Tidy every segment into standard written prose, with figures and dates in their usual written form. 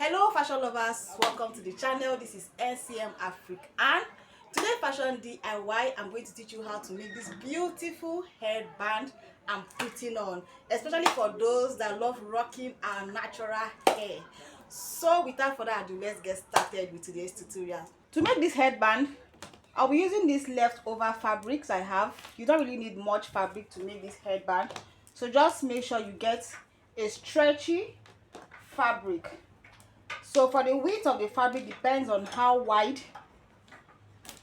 Hello fashion lovers, welcome to the channel. This is NCM Afrik-Ann. Today fashion DIY, I'm going to teach you how to make this beautiful headband I'm putting on, especially for those that love rocking our natural hair. So without further ado, let's get started with today's tutorial. To make this headband, I'll be using these leftover fabrics I have. You don't really need much fabric to make this headband, so just make sure you get a stretchy fabric. So for the width of the fabric depends on how wide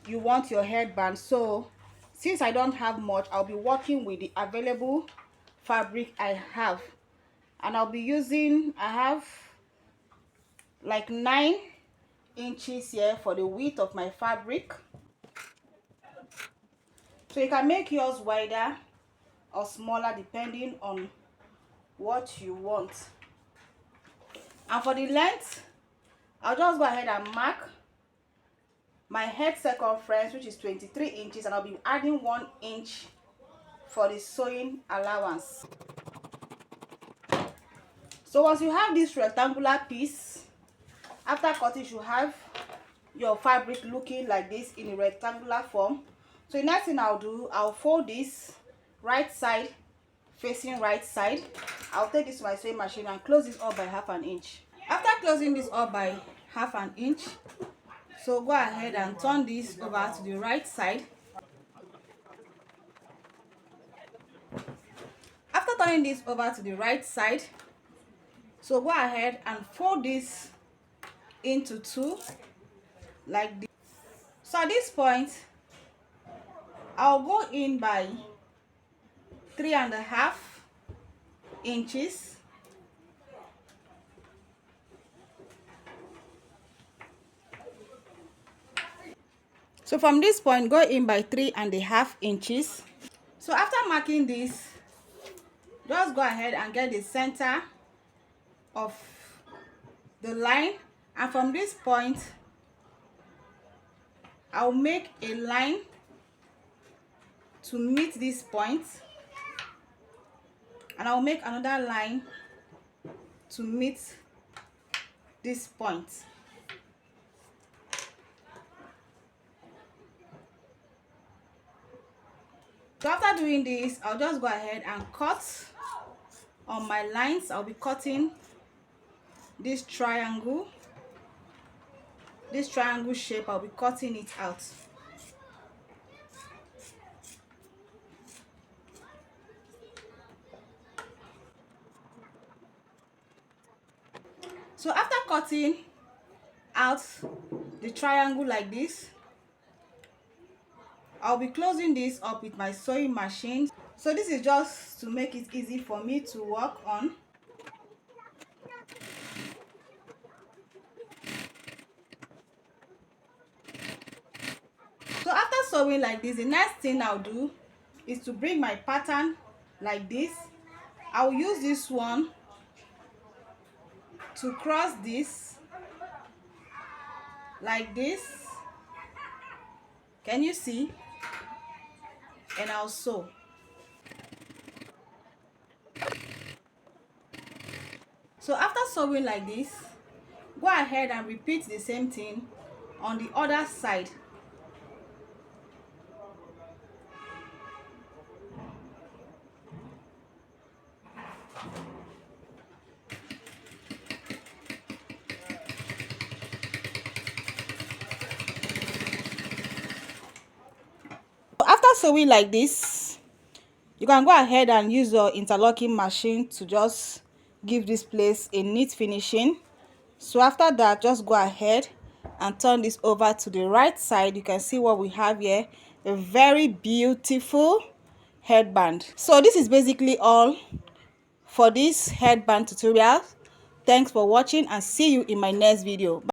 you want your headband. So since I don't have much, I'll be working with the available fabric I have, and I'll be using, I have like 9 inches here for the width of my fabric. So you can make yours wider or smaller depending on what you want. And for the length, I'll just go ahead and mark my head circumference, which is 23 inches, and I'll be adding 1 inch for the sewing allowance. So once you have this rectangular piece, after cutting, you have your fabric looking like this in a rectangular form. So the next thing I'll do, I'll fold this right side facing right side. I'll take this to my sewing machine and close this up by ½ inch. After closing this up by ½ inch, so go ahead and turn this over to the right side. After turning this over to the right side, so go ahead and fold this into 2 like this. So at this point, I'll go in by 3½ inches. So from this point, go in by 3½ inches. So after marking this, just go ahead and get the center of the line, and from this point I'll make a line to meet this point, and I'll make another line to meet this point. So after doing this, I'll just go ahead and cut on my lines. I'll be cutting this triangle shape. I'll be cutting it out. So after cutting out the triangle like this, I'll be closing this up with my sewing machine. So this is just to make it easy for me to work on. So after sewing like this, the next thing I'll do is to bring my pattern like this. I'll use this one to cross this like this. Can you see? And I'll sew. So after sewing like this, go ahead and repeat the same thing on the other side. After sewing like this, you can go ahead and use your interlocking machine to just give this place a neat finishing. So after that, just go ahead and turn this over to the right side. You can see what we have here, a very beautiful headband. So this is basically all for this headband tutorial. Thanks for watching, and see you in my next video. Bye.